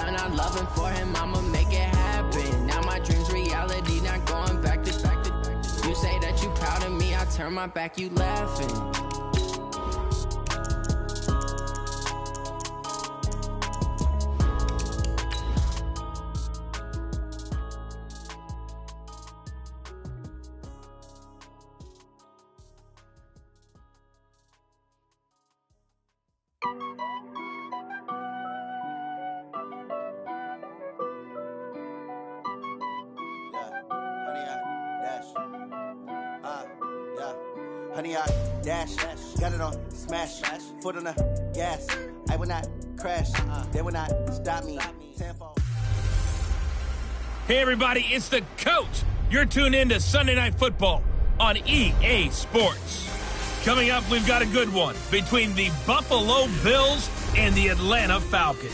sign I'm loving for him, I'ma make it happen. Now my dream's reality, not going back to. You say that you proud of me, I turn my back, you laughing. Honey, I dash, got it on, smash, foot on the gas. I will not crash, they will not stop me. Hey everybody, it's the coach. You're tuned in to Sunday Night Football on EA Sports. Coming up, we've got a good one between the Buffalo Bills and the Atlanta Falcons.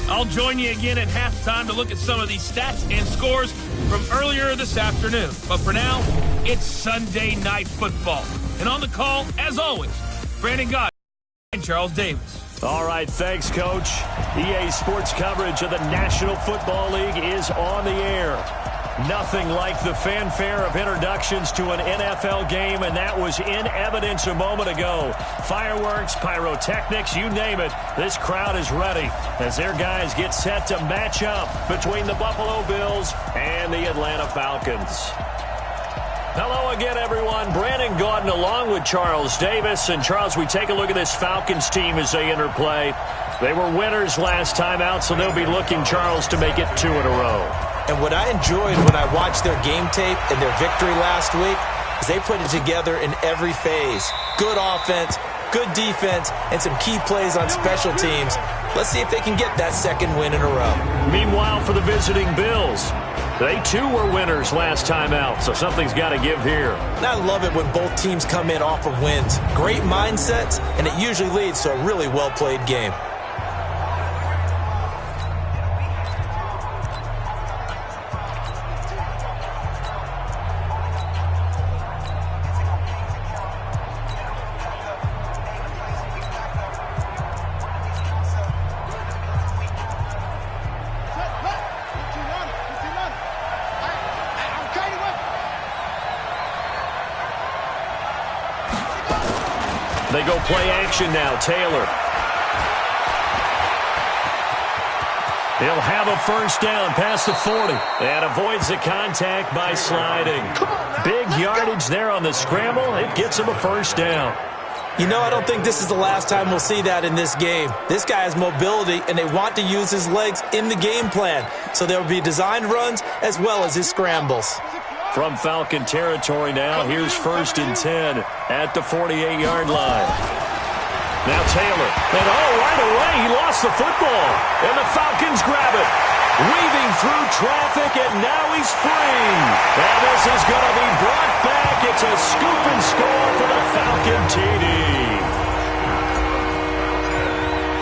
I'll join you again at halftime to look at some of these stats and scores from earlier this afternoon. But for now, it's Sunday Night Football. And on the call, as always, Brandon Gott and Charles Davis. All right, thanks, Coach. EA Sports coverage of the National Football League is on the air. Nothing like the fanfare of introductions to an NFL game, and that was in evidence a moment ago. Fireworks, pyrotechnics, you name it. This crowd is ready as their guys get set to match up between the Buffalo Bills and the Atlanta Falcons. Hello again, everyone. Brandon Gaudin along with Charles Davis. And, Charles, we take a look at this Falcons team as they enter play. They were winners last time out, so they'll be looking, Charles, to make it 2 in a row. And what I enjoyed when I watched their game tape and their victory last week is they put it together in every phase. Good offense, good defense, and some key plays on special teams. Let's see if they can get that second win in a row. Meanwhile, for the visiting Bills, they too were winners last time out, so something's got to give here. And I love it when both teams come in off of wins. Great mindsets, and it usually leads to a really well-played game. They go play action now. Taylor. He'll have a first down past the 40 and avoids the contact by sliding. Big yardage there on the scramble. It gets him a first down. You know, I don't think this is the last time we'll see that in this game. This guy has mobility, and they want to use his legs in the game plan. So there will be designed runs as well as his scrambles. From Falcon territory now, here's 1st and 10 at the 48-yard line. Now Taylor, and right away he lost the football, and the Falcons grab it. Weaving through traffic, and now he's free. And this is going to be brought back. It's a scoop and score for the Falcon TD.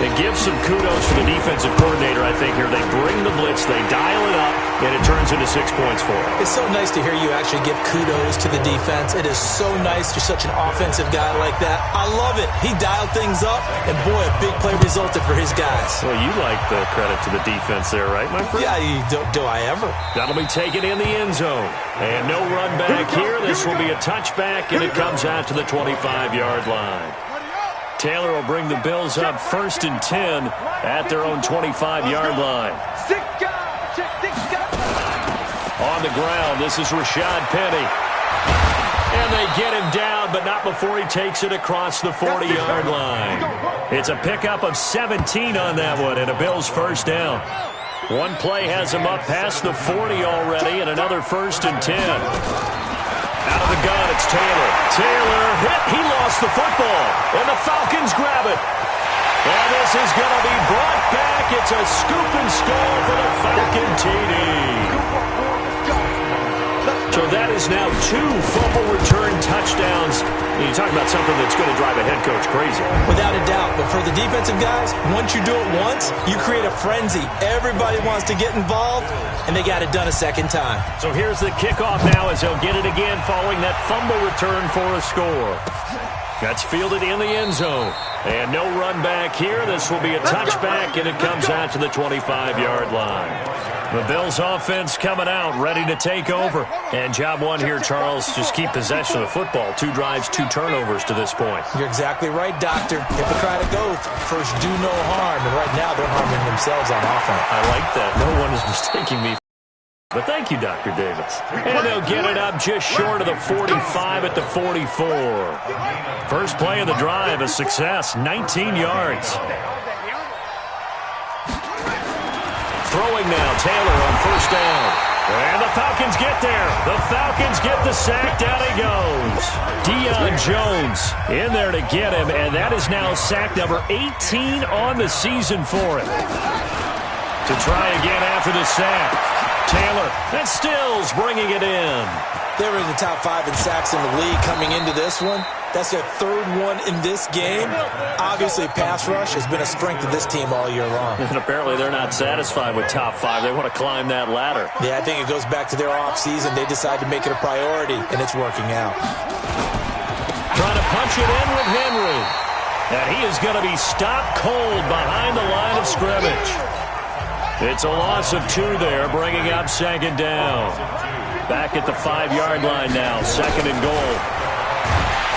It gives some kudos to the defensive coordinator, I think, here. They bring the blitz, they dial it up, and it turns into 6 points for them. It's so nice to hear you actually give kudos to the defense. It is so nice you're such an offensive guy like that. I love it. He dialed things up, and boy, a big play resulted for his guys. Well, you like the credit to the defense there, right, my friend? Yeah, do I ever? That'll be taken in the end zone. And no run back here. This will be a touchback, and it comes out to the 25-yard line. Taylor will bring the Bills up 1st and 10 at their own 25-yard line. On the ground, this is Rashad Penny. And they get him down, but not before he takes it across the 40-yard line. It's a pickup of 17 on that one, and a Bills first down. One play has him up past the 40 already, and another 1st and 10. Out of the gun, it's Taylor. Taylor hit. He lost the football. And the Falcons grab it. And this is going to be brought back. It's a scoop and score for the Falcon TD. So that is now 2 fumble return touchdowns. You talk about something that's going to drive a head coach crazy. Without a doubt. But for the defensive guys, once you do it once, you create a frenzy. Everybody wants to get involved, and they got it done a second time. So here's the kickoff now as they'll get it again following that fumble return for a score. That's fielded in the end zone. And no run back here. This will be a touchback, and it comes out to the 25-yard line. The Bills offense coming out, ready to take over. And job one here, Charles, just keep possession of the football. 2 drives, 2 turnovers to this point. You're exactly right, Doctor. Hippocratic oath. First, do no harm. And right now, they're harming themselves on offense. I like that. No one is mistaking me. But thank you, Dr. Davis. And they'll get it up just short of the 45 at the 44. First play of the drive, a success, 19 yards. Throwing now, Taylor on first down. And the Falcons get there. The Falcons get the sack. Down he goes. Deion Jones in there to get him, and that is now sack number 18 on the season for him. To try again after the sack. Taylor and Stills bringing it in. They're in the top 5 in sacks in the league coming into this one. That's their 3rd one in this game. Obviously, pass rush has been a strength of this team all year long. And apparently they're not satisfied with top 5. They want to climb that ladder. Yeah, I think it goes back to their offseason. They decided to make it a priority, and it's working out. Trying to punch it in with Henry. And he is going to be stopped cold behind the line of scrimmage. It's a loss of 2 there, bringing up second down. Back at the 5-yard line now, 2nd and goal.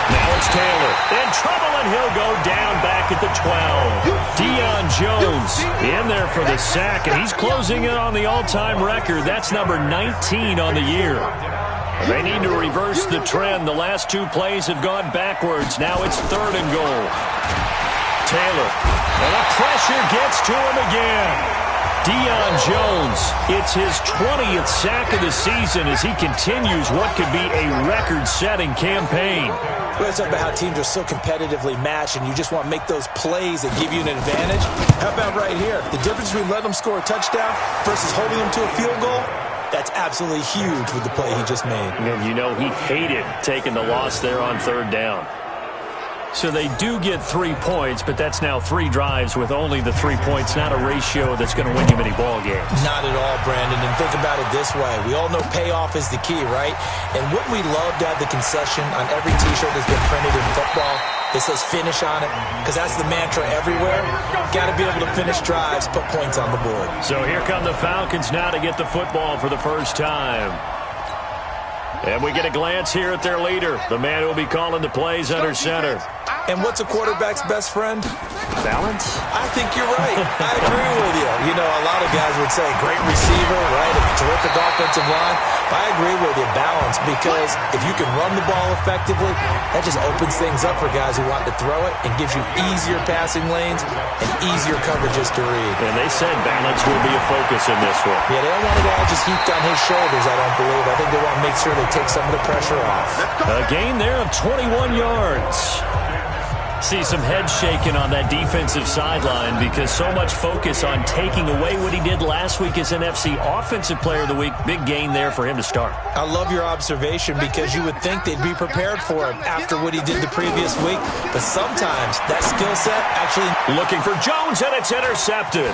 Now it's Taylor. In trouble, and he'll go down back at the 12. Deion Jones in there for the sack, and he's closing in on the all-time record. That's number 19 on the year. They need to reverse the trend. The last 2 plays have gone backwards. Now it's 3rd and goal. Taylor, and the pressure gets to him again. Deion Jones, it's his 20th sack of the season as he continues what could be a record-setting campaign. Well, it's about how teams are so competitively matched, and you just want to make those plays that give you an advantage. How about right here? The difference between letting them score a touchdown versus holding them to a field goal, that's absolutely huge with the play he just made. And you know he hated taking the loss there on 3rd down. So they do get 3 points, but that's now 3 drives with only the 3 points, not a ratio that's going to win you many ball games. Not at all, Brandon, and think about it this way. We all know payoff is the key, right? And wouldn't we love to have the concession on every T-shirt that's been printed in football? It says finish on it, because that's the mantra everywhere. Got to be able to finish drives, put points on the board. So here come the Falcons now to get the football for the first time. And we get a glance here at their leader, the man who will be calling the plays under center. And what's a quarterback's best friend? Balance? I think you're right. I agree with you. You know, a lot of guys would say great receiver, right? A terrific offensive line. But I agree with you, balance, because if you can run the ball effectively, that just opens things up for guys who want to throw it and gives you easier passing lanes and easier coverages to read. And they said balance will be a focus in this one. Yeah, they don't want it all just heaped on his shoulders, I don't believe. I think they want to make sure they take some of the pressure off. A gain there of 21 yards. See some head shaking on that defensive sideline because so much focus on taking away what he did last week as NFC Offensive Player of the Week. Big gain there for him to start. I love your observation because you would think they'd be prepared for him after what he did the previous week. But sometimes that skill set actually... Looking for Jones, and it's intercepted.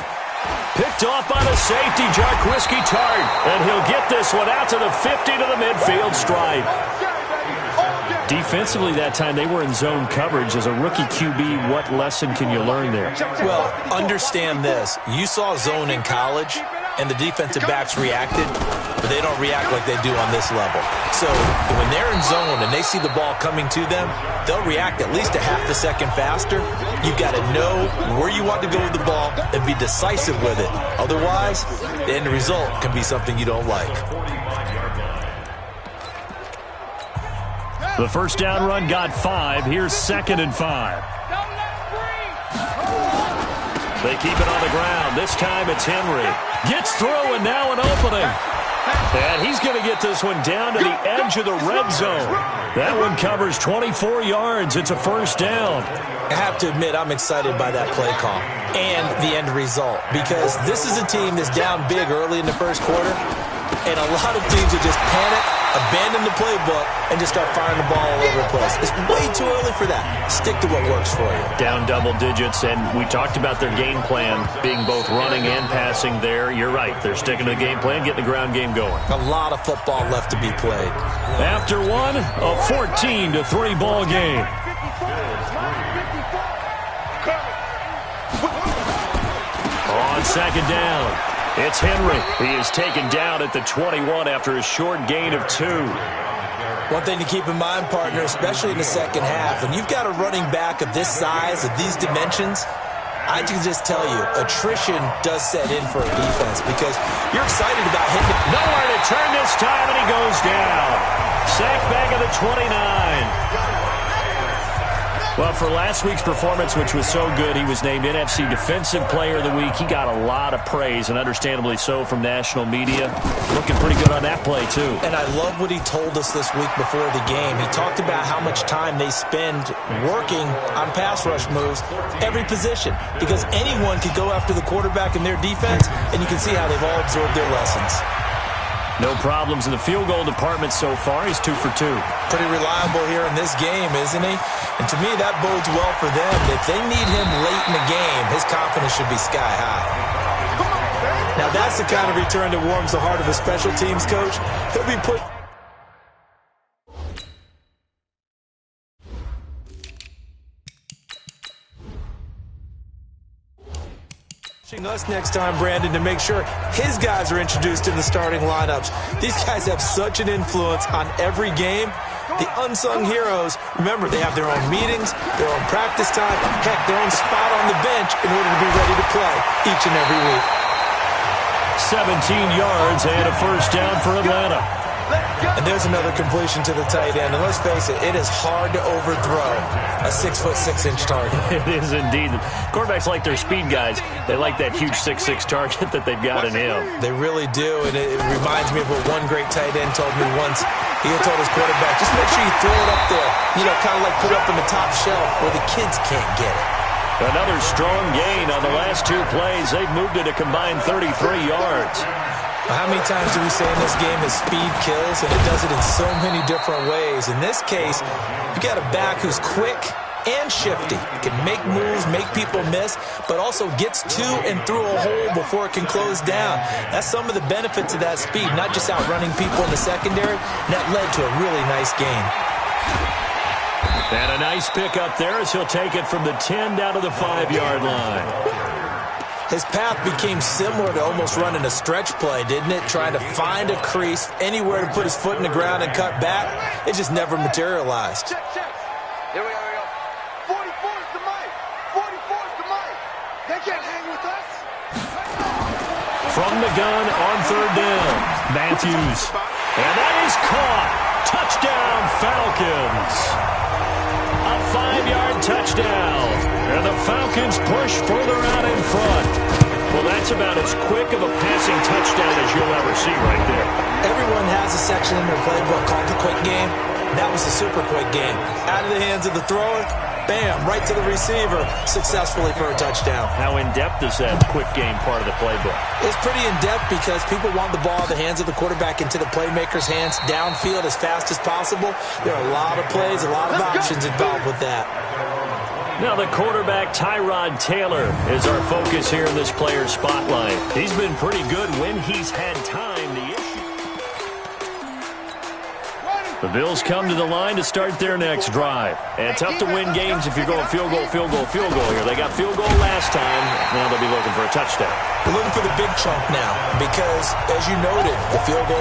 Picked off by the safety, Jarquiski Tart. And he'll get this one out to the 50 to the midfield stripe. Defensively that time, they were in zone coverage. As a rookie QB, what lesson can you learn there? Well, understand this. You saw zone in college, and the defensive backs reacted, but they don't react like they do on this level. So when they're in zone and they see the ball coming to them, they'll react at least a half a second faster. You've got to know where you want to go with the ball and be decisive with it. Otherwise, the end result can be something you don't like. The first down run got 5. Here's 2nd and 5. They keep it on the ground. This time it's Henry. Gets through, and now an opening. And he's going to get this one down to the edge of the red zone. That one covers 24 yards. It's a first down. I have to admit, I'm excited by that play call and the end result because this is a team that's down big early in the first quarter, and a lot of teams will just panic, abandon the playbook, and just start firing the ball all over the place. It's way too early for that. Stick to what works for you. Down double digits, and we talked about their game plan being both running and passing there. You're right. They're sticking to the game plan, getting the ground game going. A lot of football left to be played. After one, a 14-3 ball game. On second down, it's Henry. He is taken down at the 21 after a short gain of 2. One thing to keep in mind, partner, especially in the second half, when you've got a running back of this size, of these dimensions, I can just tell you, attrition does set in for a defense because you're excited about hitting it. Nowhere to turn this time, and he goes down. Sack back of the 29. Well, for last week's performance, which was so good, he was named NFC Defensive Player of the Week. He got a lot of praise, and understandably so, from national media. Looking pretty good on that play, too. And I love what he told us this week before the game. He talked about how much time they spend working on pass rush moves, every position, because anyone could go after the quarterback in their defense, and you can see how they've all absorbed their lessons. No problems in the field goal department so far. He's 2 for 2. Pretty reliable here in this game, isn't he? And to me, that bodes well for them. If they need him late in the game, his confidence should be sky high. Now, that's the kind of return that warms the heart of a special teams coach. He'll be put... us next time, Brandon, to make sure his guys are introduced in the starting lineups. These guys have such an influence on every game. The unsung heroes, remember, they have their own meetings, their own practice time, heck, their own spot on the bench in order to be ready to play each and every week. 17 yards and a first down for Atlanta. And there's another completion to the tight end. And let's face it, it is hard to overthrow a 6'6" target. It is indeed. Quarterbacks like their speed guys. They like that huge 6'6" target that they've got in him. They really do. And it reminds me of what one great tight end told me once. He told his quarterback, just make sure you throw it up there. You know, kind of like put it up on the top shelf where the kids can't get it. Another strong gain on the last 2 plays. They've moved it a combined 33 yards. How many times do we say in this game that speed kills, and it does it in so many different ways? In this case, you got a back who's quick and shifty. Can make moves, make people miss, but also gets to and through a hole before it can close down. That's some of the benefits of that speed, not just outrunning people in the secondary. That led to a really nice game. And a nice pick up there as he'll take it from the 10 down to the 5-yard line. His path became similar to almost running a stretch play, didn't it? Trying to find a crease, anywhere to put his foot in the ground and cut back. It just never materialized. Check. Here we go. 44 is the mic. 44 is the mic. They can't hang with us. From the gun on 3rd down, Matthews. And that is caught. Touchdown, Falcons. A 5-yard touchdown. And the Falcons push further out in front. Well, that's about as quick of a passing touchdown as you'll ever see right there. Everyone has a section in their playbook called the quick game. That was the super quick game. Out of the hands of the thrower, bam, right to the receiver, successfully for a touchdown. How in-depth is that quick game part of the playbook? It's pretty in-depth because people want the ball in the hands of the quarterback into the playmaker's hands downfield as fast as possible. There are a lot of plays, a lot of options involved with that. Now the quarterback, Tyrod Taylor, is our focus here in this player spotlight. He's been pretty good when he's had time. The Bills come to the line to start their next drive. And tough to win games if you're going field goal here. They got field goal last time. Now they'll be looking for a touchdown. They're looking for the big chunk now because, as you noted, the field goal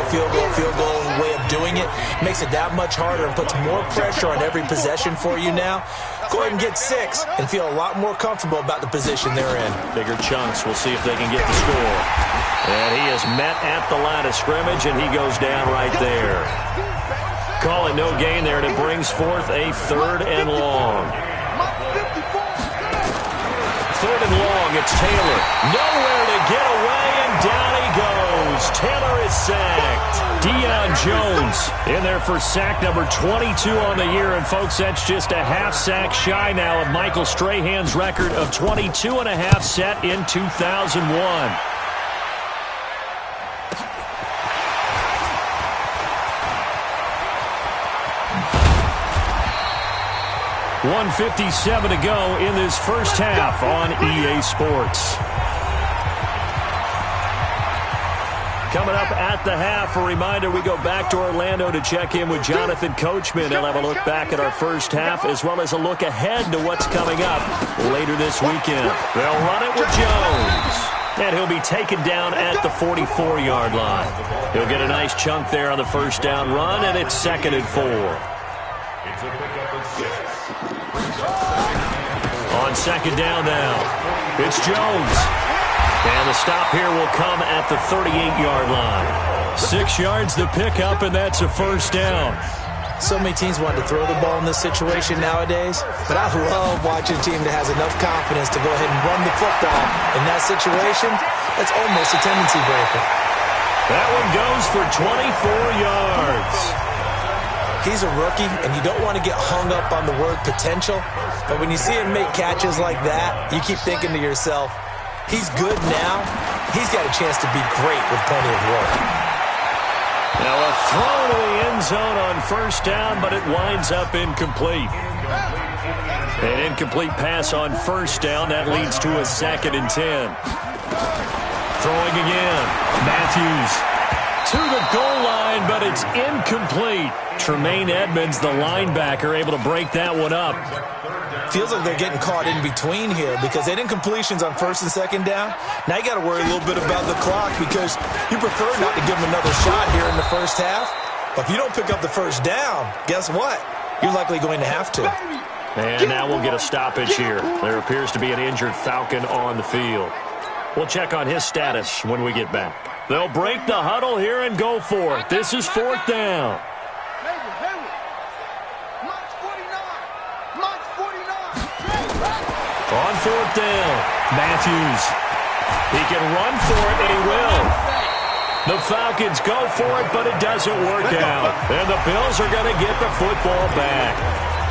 way of doing it makes it that much harder and puts more pressure on every possession for you now. Go ahead and get 6 and feel a lot more comfortable about the position they're in. Bigger chunks. We'll see if they can get the score. And he is met at the line of scrimmage, and he goes down right there. Call it no gain there, and it brings forth a 3rd and long. 3rd and long, it's Taylor. Nowhere to get away, and down he goes. Taylor is sacked. Deion Jones in there for sack number 22 on the year. And, folks, that's just a half sack shy now of Michael Strahan's record of 22.5 set in 2001. 1:57 to go in this first half on EA Sports. Coming up at the half, a reminder, we go back to Orlando to check in with Jonathan Coachman. He'll have a look back at our first half as well as a look ahead to what's coming up later this weekend. They'll run it with Jones. And he'll be taken down at the 44-yard line. He'll get a nice chunk there on the first down run, and it's 2nd and 4. On 2nd down now, it's Jones. And the stop here will come at the 38-yard line. 6 yards to pick up, and that's a first down. So many teams want to throw the ball in this situation nowadays, but I love watching a team that has enough confidence to go ahead and run the football. In that situation, that's almost a tendency breaker. That one goes for 24 yards. He's a rookie, and you don't want to get hung up on the word potential, but when you see him make catches like that, you keep thinking to yourself, he's good now. He's got a chance to be great with plenty of work. Now a throw to the end zone on first down, but it winds up incomplete. An incomplete pass on first down. That leads to a 2nd and 10. Throwing again. Matthews to the goal line, but it's incomplete. Tremaine Edmonds, the linebacker, able to break that one up. Feels like they're getting caught in between here because they did incompletions on 1st and 2nd down. Now you got to worry a little bit about the clock because you prefer not to give them another shot here in the first half. But if you don't pick up the first down, guess what? You're likely going to have to. And now we'll get a stoppage here. There appears to be an injured Falcon on the field. We'll check on his status when we get back. They'll break the huddle here and go for it. This is 4th down. On 4th down, Matthews. He can run for it, and he will. The Falcons go for it, but it doesn't work out. And the Bills are going to get the football back.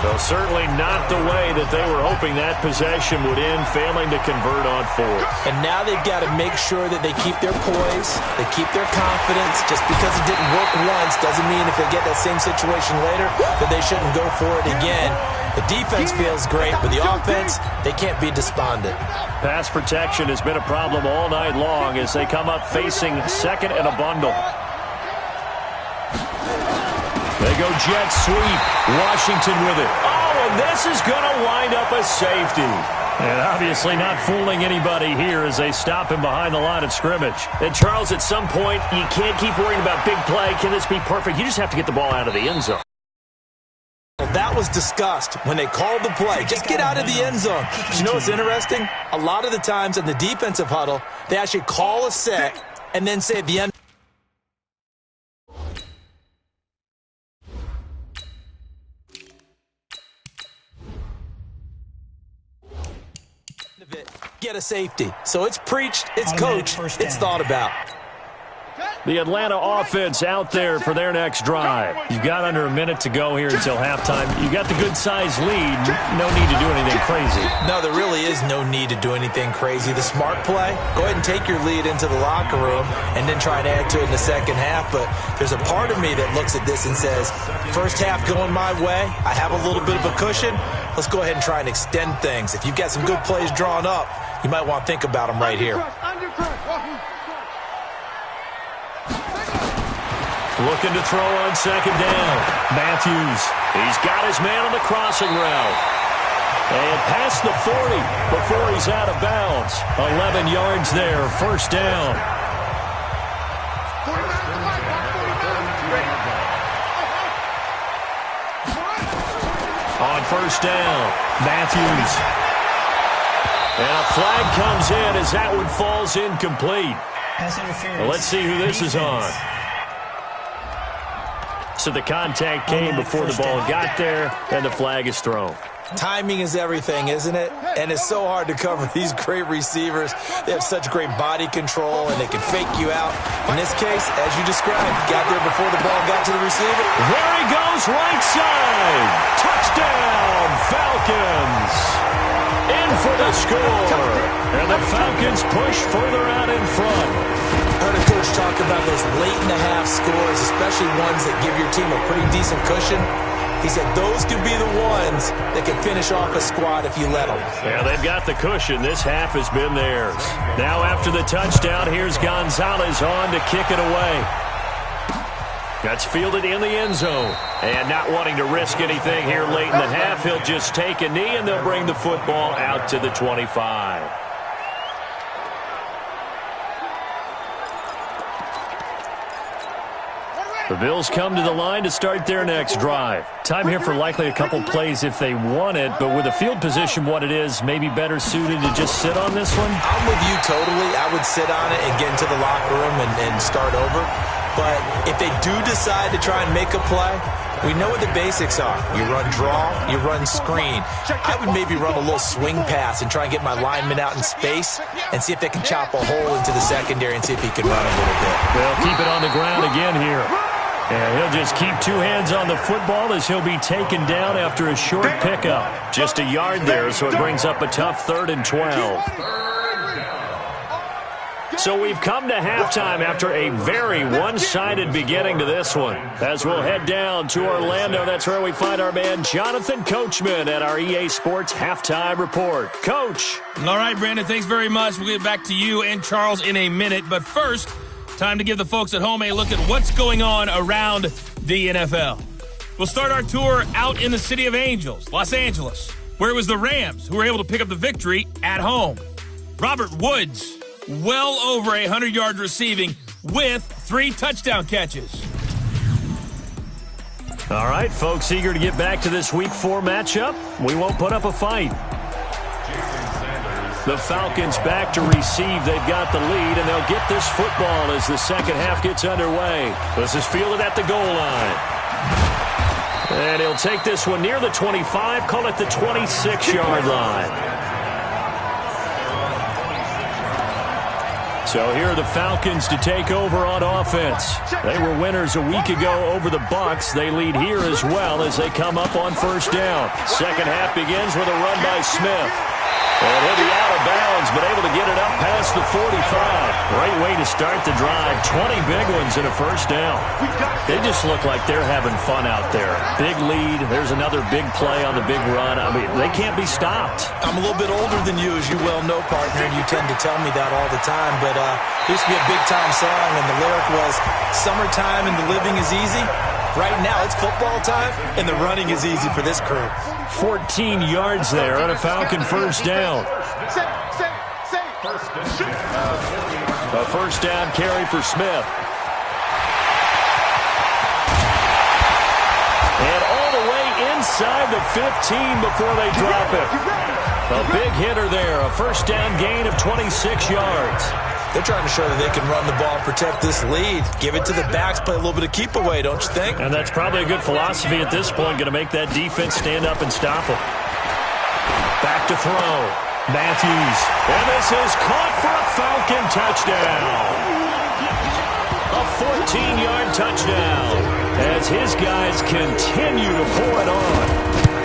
So certainly not the way that they were hoping that possession would end, failing to convert on 4th. And now they've got to make sure that they keep their poise, they keep their confidence. Just because it didn't work once doesn't mean if they get that same situation later that they shouldn't go for it again. The defense feels great, but the offense, they can't be despondent. Pass protection has been a problem all night long as they come up facing 2nd and a bundle. They go jet sweep. Washington with it. Oh, and this is going to wind up a safety. And obviously not fooling anybody here as they stop him behind the line of scrimmage. And Charles, at some point, you can't keep worrying about big play. Can this be perfect? You just have to get the ball out of the end zone. That was discussed when they called the play. Just get out of the end zone. But you know what's interesting? A lot of the times in the defensive huddle, they actually call a set and then say at the end, get a safety. So it's preached, it's coached, it's thought about. The Atlanta offense out there for their next drive. You've got under a minute to go here until halftime. You've got the good-sized lead. No need to do anything crazy. No, there really is no need to do anything crazy. The smart play, go ahead and take your lead into the locker room and then try and add to it in the second half. But there's a part of me that looks at this and says, first half going my way, I have a little bit of a cushion. Let's go ahead and try and extend things. If you've got some good plays drawn up, you might want to think about them right here. Looking to throw on 2nd down. Matthews. He's got his man on the crossing route. And past the 40 before he's out of bounds. 11 yards there, first down. On first down, Matthews. And a flag comes in as that one falls incomplete. Well, let's see who this is on. So the contact came before the ball got there, and the flag is thrown. Timing is everything, isn't it? And it's so hard to cover these great receivers. They have such great body control, and they can fake you out. In this case, as you described, got there before the ball got to the receiver. There he goes, right side. Touchdown, Falcons. In for the score. And the Falcons push further out in front. I heard a coach talk about those late-in-the-half scores, especially ones that give your team a pretty decent cushion. He said those could be the ones that can finish off a squad if you let them. Yeah, they've got the cushion. This half has been theirs. Now after the touchdown, here's Gonzalez on to kick it away. That's fielded in the end zone. And not wanting to risk anything here late in the half, he'll just take a knee, and they'll bring the football out to the 25. The Bills come to the line to start their next drive. Time here for likely a couple plays if they want it, but with the field position what it is, maybe better suited to just sit on this one? I'm with you totally. I would sit on it and get into the locker room and start over. But if they do decide to try and make a play, we know what the basics are. You run draw, you run screen. I would maybe run a little swing pass and try and get my lineman out in space and see if they can chop a hole into the secondary and see if he can run a little bit. They'll keep it on the ground again here. And he'll just keep two hands on the football as he'll be taken down after a short pickup. Just a yard there, so it brings up a tough 3rd and 12. So we've come to halftime after a very one-sided beginning to this one. As we'll head down to Orlando, that's where we find our man Jonathan Coachman at our EA Sports Halftime Report. Coach. All right, Brandon, thanks very much. We'll get back to you and Charles in a minute. But first, time to give the folks at home a look at what's going on around the NFL. We'll start our tour out in the City of Angels, Los Angeles, where it was the Rams who were able to pick up the victory at home. Robert Woods, well over 100 yards receiving with 3 touchdown catches. All right, folks, eager to get back to this Week 4 matchup. We won't put up a fight. The Falcons back to receive. They've got the lead, and they'll get this football as the second half gets underway. This is fielded at the goal line. And he'll take this one near the 25, call it the 26-yard line. So here are the Falcons to take over on offense. They were winners a week ago over the Bucs. They lead here as well as they come up on first down. Second half begins with a run by Smith. And he'll be out of bounds, but able to get it up past the 45. Great way to start the drive. 20 big ones and a first down. They just look like they're having fun out there. Big lead. There's another big play on the big run. I mean, they can't be stopped. I'm a little bit older than you, as you well know, partner, and you tend to tell me that all the time. But it used to be a big-time song, and the lyric was, "Summertime and the living is easy." Right now, it's football time, and the running is easy for this crew. 14 yards there on a Falcon first down. A first down carry for Smith. And all the way inside the 15 before they drop it. A big hitter there. A first down gain of 26 yards. They're trying to show that they can run the ball, protect this lead. Give it to the backs, play a little bit of keep away, don't you think? And that's probably a good philosophy at this point, going to make that defense stand up and stop them. Back to throw. Matthews. And this is caught for a Falcon touchdown. A 14-yard touchdown as his guys continue to pour it on.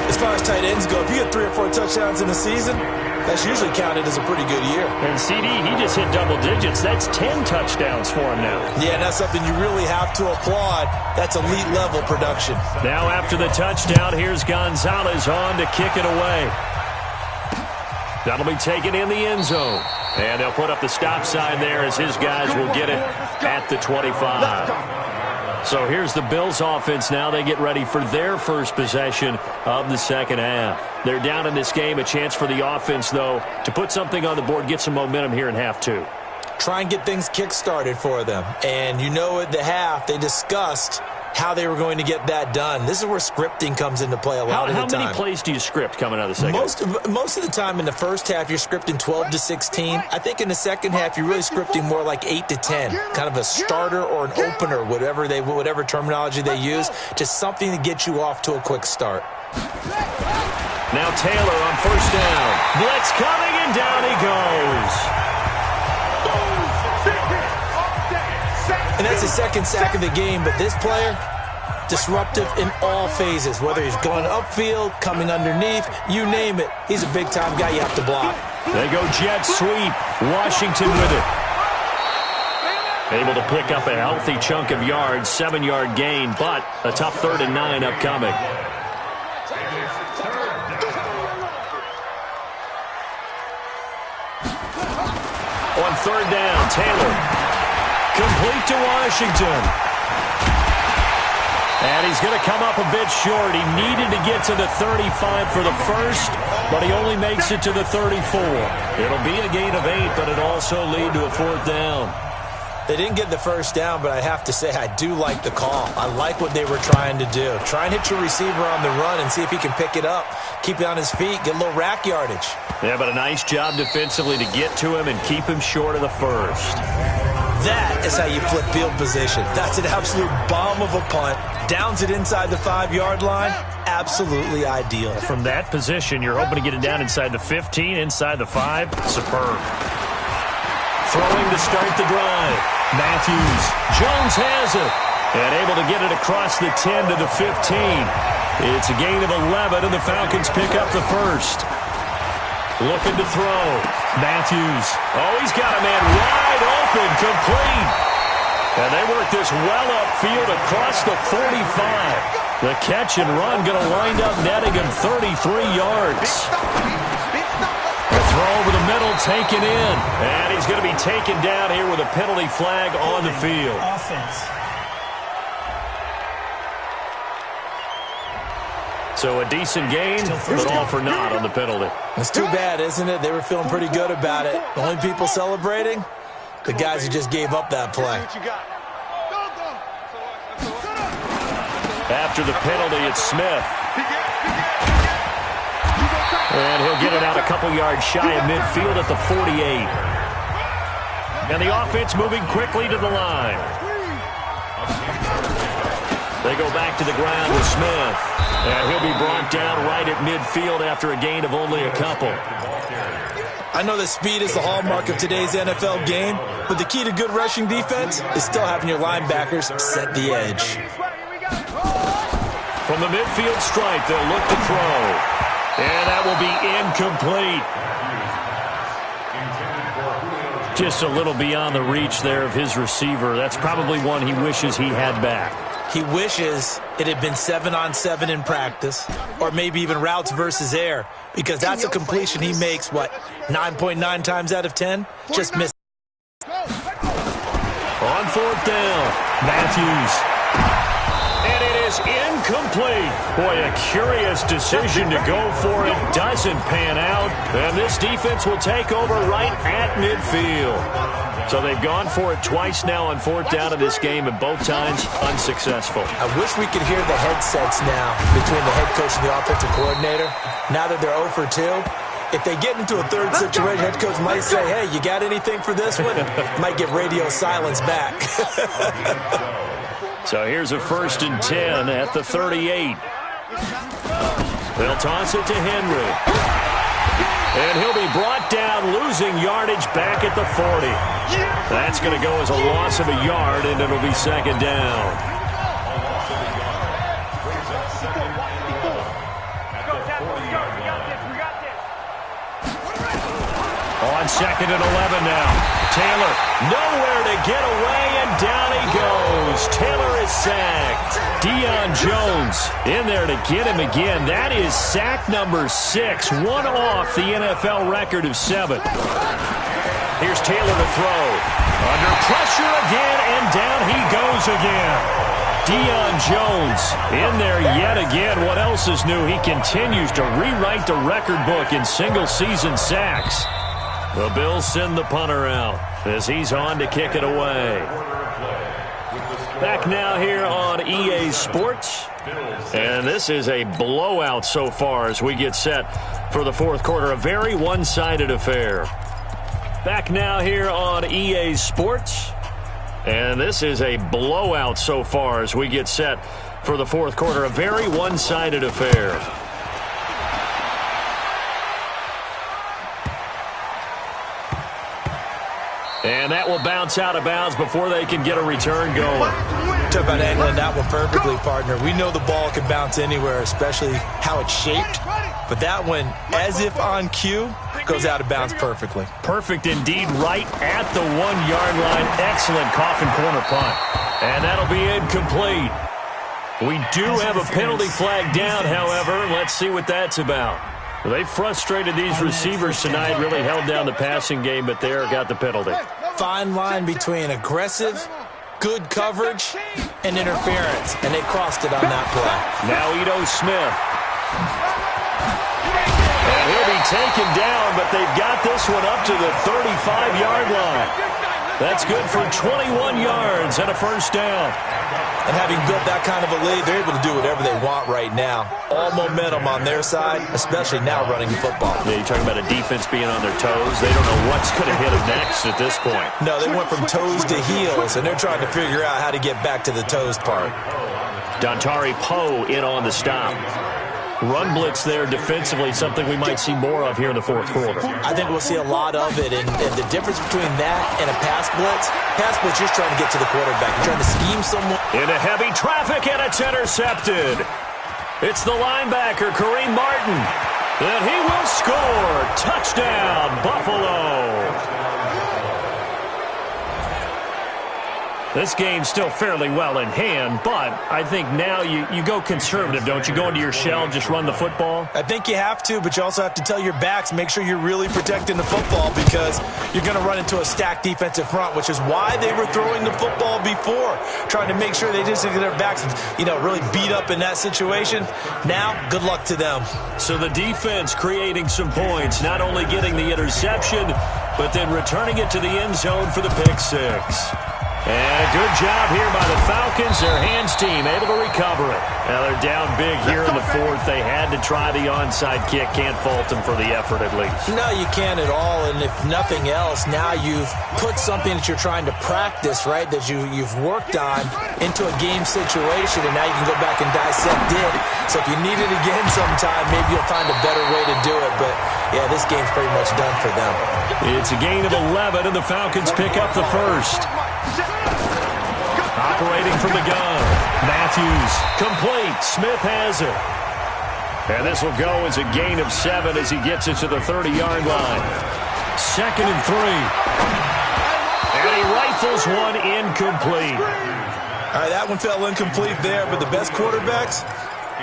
As far as tight ends go, if you get 3 or 4 touchdowns in a season, that's usually counted as a pretty good year. And CD, he just hit double digits. That's 10 touchdowns for him now. Yeah, and that's something you really have to applaud. That's elite-level production. Now after the touchdown, here's Gonzalez on to kick it away. That'll be taken in the end zone. And they'll put up the stop sign there as his guys will get it at the 25. So here's the Bills offense now. They get ready for their first possession of the second half. They're down in this game. A chance for the offense, though, to put something on the board, get some momentum here in half 2. Try and get things kick-started for them. And you know at the half, they discussed how they were going to get that done. This is where scripting comes into play a lot of the time. How many plays do you script coming out of the second half? Most of the time in the first half, you're scripting 12 to 16. I think in the second half, you're really scripting more like 8 to 10. Kind of a starter or an opener, whatever terminology they use. Just something to get you off to a quick start. Now Taylor on first down. Blitz coming, and down he goes. And that's his second sack of the game, but this player, disruptive in all phases, whether he's going upfield, coming underneath, you name it. He's a big-time guy you have to block. They go jet sweep. Washington with it. Able to pick up a healthy chunk of yards, 7-yard gain, but a tough 3rd and 9 upcoming. third down. Taylor. Complete to Washington. And he's going to come up a bit short. He needed to get to the 35 for the first, but he only makes it to the 34. It'll be a gain of 8, but it also lead to a fourth down. They didn't get the first down, but I have to say I do like the call. I like what they were trying to do. Try and hit your receiver on the run and see if he can pick it up. Keep it on his feet, get a little rack yardage. Yeah, but a nice job defensively to get to him and keep him short of the first. That is how you flip field position. That's an absolute bomb of a punt. Downs it inside the 5-yard line. Absolutely ideal. From that position, you're hoping to get it down inside the 15, inside the 5. Superb. Throwing to start the drive. Matthews. Jones has it. And able to get it across the 10 to the 15. It's a gain of 11, and the Falcons pick up the first. Looking to throw. Matthews. Oh, he's got a man wide open, complete. And they work this well upfield across the 45. The catch and run going to wind up netting him 33 yards. The throw over the middle taken in. And he's going to be taken down here with a penalty flag on the field. So a decent gain, but all for naught on the penalty. It's too bad, isn't it? They were feeling pretty good about it. The only people celebrating, the guys who just gave up that play. After the penalty, it's Smith. And he'll get it out a couple yards shy of midfield at the 48. And the offense moving quickly to the line. They go back to the ground with Smith. And he'll be brought down right at midfield after a gain of only a couple. I know that speed is the hallmark of today's NFL game, but the key to good rushing defense is still having your linebackers set the edge. From the midfield stripe, they'll look to throw. And that will be incomplete. Just a little beyond the reach there of his receiver. That's probably one he wishes he had back. He wishes it had been 7-on-7 in practice, or maybe even routes versus air, because that's a completion he makes, 9.9 times out of 10? Just missed. On fourth down, Matthews. And it is incomplete. Boy, a curious decision to go for it. Doesn't pan out. And this defense will take over right at midfield. So they've gone for it twice now on fourth down in this game, and both times unsuccessful. I wish we could hear the headsets now between the head coach and the offensive coordinator. Now that they're 0 for 2, if they get into a third situation, head coach might say, hey, you got anything for this one? Might get radio silence back. So here's a 1st and 10 at the 38. They'll toss it to Henry. And he'll be brought down, losing yardage back at the 40. That's going to go as a loss of a yard, and it'll be second down. On 2nd and 11 now. Taylor, nowhere to get away, and down he goes. Taylor is sacked. Deion Jones in there to get him again. That is sack number 6, one off the NFL record of 7. Here's Taylor to throw. Under pressure again, and down he goes again. Deion Jones in there yet again. What else is new? He continues to rewrite the record book in single-season sacks. The Bills send the punter out as he's on to kick it away. Back now here on EA Sports. And this is a blowout so far as we get set for the fourth quarter. A very one-sided affair. Back now here on EA Sports. And this is a blowout so far as we get set for the fourth quarter. A very one-sided affair. And that will bounce out of bounds before they can get a return going. Talk about angling that one perfectly, partner. We know the ball can bounce anywhere, especially how it's shaped. But that one, as if on cue, goes out of bounds perfectly. Perfect indeed, right at the 1-yard line. Excellent coffin corner punt. And that'll be incomplete. We do have a penalty flag down, however. Let's see what that's about. They frustrated these receivers tonight, really held down the passing game, but there got the penalty. Fine line between aggressive, good coverage, and interference, and they crossed it on that play. Now Ito Smith. And he'll be taken down, but they've got this one up to the 35-yard line. That's good for 21 yards and a first down. And having built that kind of a lead, they're able to do whatever they want right now. All momentum on their side, especially now running the football. Yeah, you're talking about a defense being on their toes. They don't know what's going to hit them next at this point. No, they went from toes to heels, and they're trying to figure out how to get back to the toes part. Dontari Poe in on the stop. Run blitz there defensively, something we might see more of here in the fourth quarter. I think we'll see a lot of it, and the difference between that and a pass blitz, you're just trying to get to the quarterback. You're trying to scheme someone. Into heavy traffic, and it's intercepted. It's the linebacker, Kareem Martin, and he will score. Touchdown, Buffalo. This game's still fairly well in hand, but I think now you go conservative, don't you? Go into your shell, just run the football? I think you have to, but you also have to tell your backs, make sure you're really protecting the football because you're going to run into a stacked defensive front, which is why they were throwing the football before, trying to make sure they just get their backs, really beat up in that situation. Now, good luck to them. So the defense creating some points, not only getting the interception, but then returning it to the end zone for the pick six. And a good job here by the Falcons. Their hands team able to recover it. Now they're down big here in the fourth. They had to try the onside kick. Can't fault them for the effort at least. No, you can't at all. And if nothing else, now you've put something that you're trying to practice, right, that you've worked on into a game situation. And now you can go back and dissect it. So if you need it again sometime, maybe you'll find a better way to do it. But, yeah, this game's pretty much done for them. It's a gain of 11, and the Falcons pick up the first. Operating from the gun. Matthews, complete. Smith has it. And this will go as a gain of 7 as he gets it to the 30-yard line. 2nd and 3. And he rifles one incomplete. All right, that one fell incomplete there, but the best quarterbacks,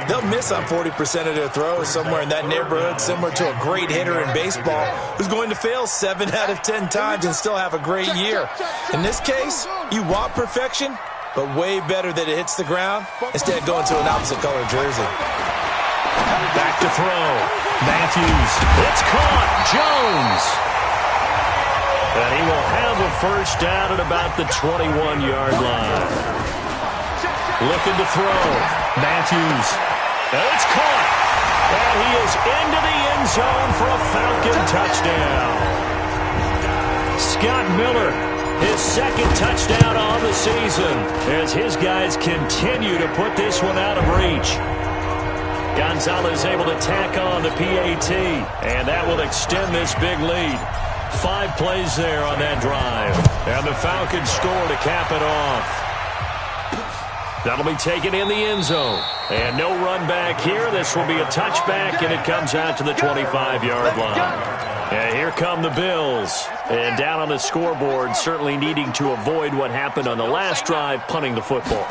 they'll miss on 40% of their throws, somewhere in that neighborhood, similar to a great hitter in baseball who's going to fail 7 out of 10 times and still have a great year. In this case, you want perfection, but way better that it hits the ground instead of going to an opposite color jersey. Back to throw. Matthews. It's caught. Jones. And he will have a first down at about the 21-yard line. Looking to throw. Matthews. And it's caught. And he is into the end zone for a Falcon touchdown. Scott Miller, his 2nd touchdown on the season as his guys continue to put this one out of reach. Gonzalez able to tack on the PAT, and that will extend this big lead. 5 plays there on that drive. And the Falcons score to cap it off. That'll be taken in the end zone. And no run back here. This will be a touchback, and it comes out to the 25-yard line. And here come the Bills. And down on the scoreboard, certainly needing to avoid what happened on the last drive, punting the football.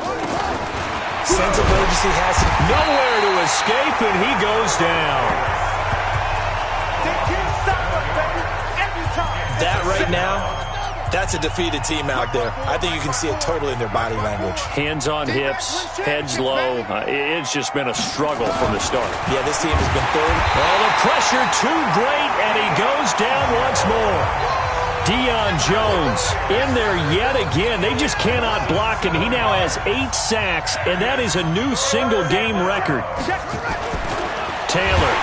Sense of urgency has nowhere to escape, and he goes down. That right now, that's a defeated team out there. I think you can see it totally in their body language. Hands on hips, heads low. It's just been a struggle from the start. Yeah, this team has been third. Oh, the pressure too great, and he goes down once more. Deion Jones in there yet again. They just cannot block him. He now has 8 sacks, and that is a new single-game record. Taylor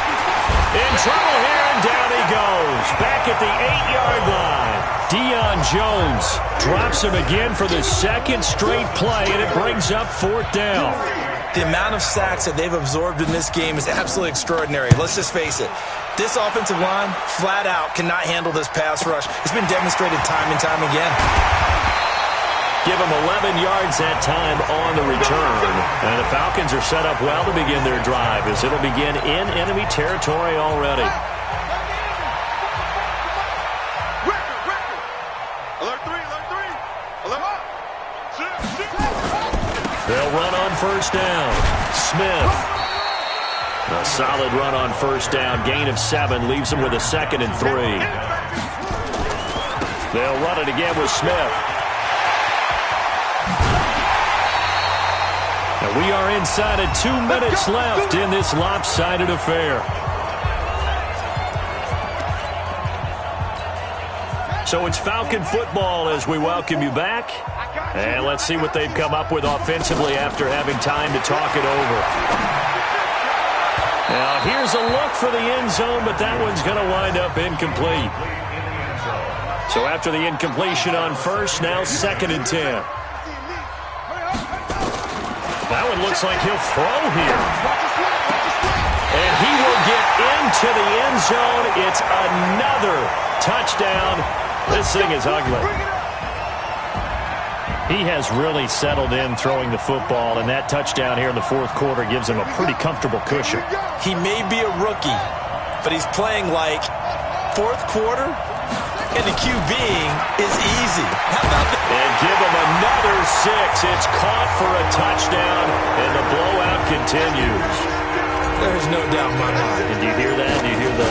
in trouble here, and down he goes. Back at the 8-yard line. Deion Jones drops him again for the 2nd straight play, and it brings up 4th down. The amount of sacks that they've absorbed in this game is absolutely extraordinary. Let's just face it. This offensive line, flat out, cannot handle this pass rush. It's been demonstrated time and time again. Give them 11 yards that time on the return. And the Falcons are set up well to begin their drive as it'll begin in enemy territory already. They'll run on first down. Smith. A solid run on first down. Gain of 7 leaves them with a 2nd and 3. They'll run it again with Smith. And we are inside of 2 minutes left in this lopsided affair. So it's Falcon football as we welcome you back. And let's see what they've come up with offensively after having time to talk it over. Now, here's a look for the end zone, but that one's going to wind up incomplete. So after the incompletion on first, now 2nd and 10. That one looks like he'll throw here. And he will get into the end zone. It's another touchdown. This thing is ugly. He has really settled in throwing the football, and that touchdown here in the 4th quarter gives him a pretty comfortable cushion. He may be a rookie, but he's playing like 4th quarter, and the QBing is easy. How about that? And give him another 6. It's caught for a touchdown, and the blowout continues. There's no doubt in my mind. Did you hear that? Did you hear the...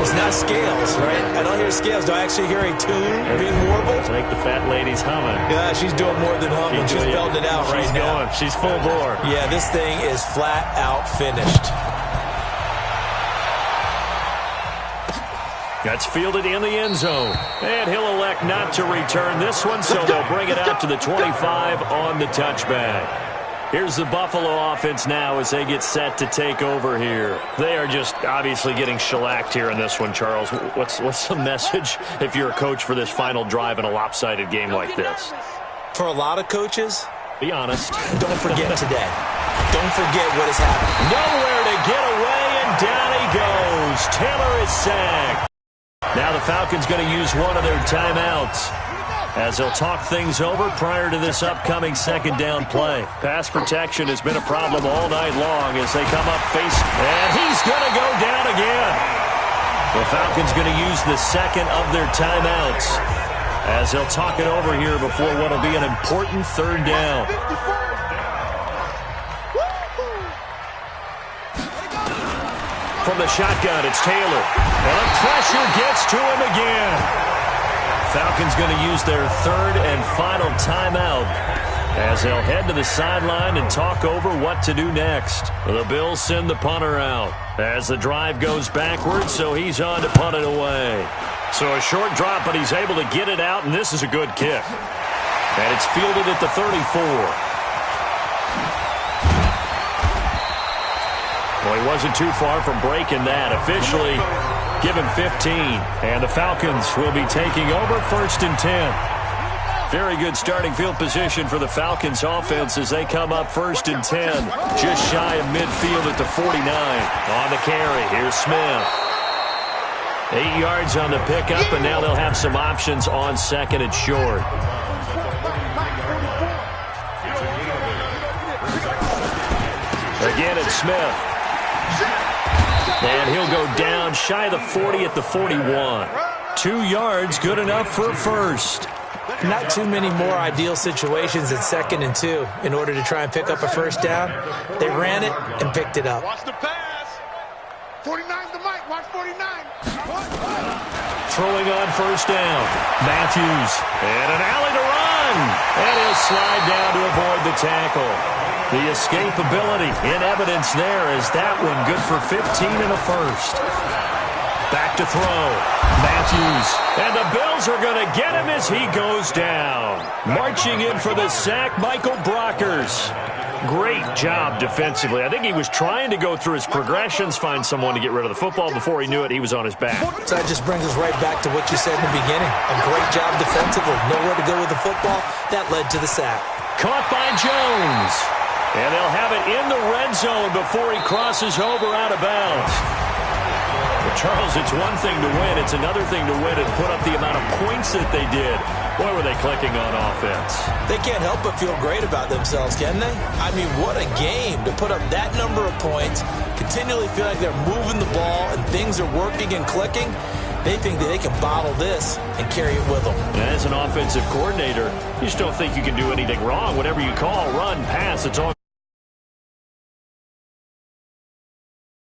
It's not scales, right? I don't hear scales. Do I actually hear a tune being warbled? I think the fat lady's humming. Yeah, she's doing more than humming. She's belting it out right now. She's full bore. Yeah, this thing is flat out finished. That's fielded in the end zone. And he'll elect not to return this one, so they'll bring it out to the 25 on the touchback. Here's the Buffalo offense now as they get set to take over here. They are just obviously getting shellacked here in this one, Charles. What's the message if you're a coach for this final drive in a lopsided game like this? For a lot of coaches, be honest. Don't forget today. Don't forget what has happened. Nowhere to get away, and down he goes. Taylor is sacked. Now the Falcons going to use one of their timeouts as they'll talk things over prior to this upcoming 2nd down play. Pass protection has been a problem all night long as they come up face, and he's going to go down again. The Falcons going to use the 2nd of their timeouts as they'll talk it over here before what will be an important 3rd down. From the shotgun, it's Taylor. And the pressure gets to him again. Falcons going to use their 3rd and final timeout as they'll head to the sideline and talk over what to do next. The Bills send the punter out as the drive goes backwards, so he's on to punt it away. So a short drop, but he's able to get it out, and this is a good kick. And it's fielded at the 34. Well, he wasn't too far from breaking that. Officially, give him 15. And the Falcons will be taking over 1st and 10. Very good starting field position for the Falcons offense as they come up 1st and 10. Just shy of midfield at the 49. On the carry, here's Smith. 8 yards on the pickup, and now they'll have some options on 2nd and short. Again, it's Smith. And he'll go down shy of the 40 at the 41. 2 yards, good enough for a first. Not too many more ideal situations in 2nd and 2 in order to try and pick up a first down. They ran it and picked it up. Watch the pass. 49's the mic. Watch 49. Throwing on first down. Matthews. And an alley to run. And he'll slide down to avoid the tackle. The escapability in evidence there as that one good for 15 and a first. Back to throw. Matthews. And the Bills are going to get him as he goes down. Marching in for the sack, Michael Brockers. Great job defensively. I think he was trying to go through his progressions, find someone to get rid of the football. Before he knew it, he was on his back. So that just brings us right back to what you said in the beginning. A great job defensively. Nowhere to go with the football. That led to the sack. Caught by Jones. And they'll have it in the red zone before he crosses over out of bounds. But Charles, it's one thing to win. It's another thing to win and put up the amount of points that they did. Boy, were they clicking on offense. They can't help but feel great about themselves, can they? I mean, what a game to put up that number of points, continually feel like they're moving the ball and things are working and clicking. They think that they can bottle this and carry it with them. As an offensive coordinator, you just don't think you can do anything wrong. Whatever you call, run, pass, it's all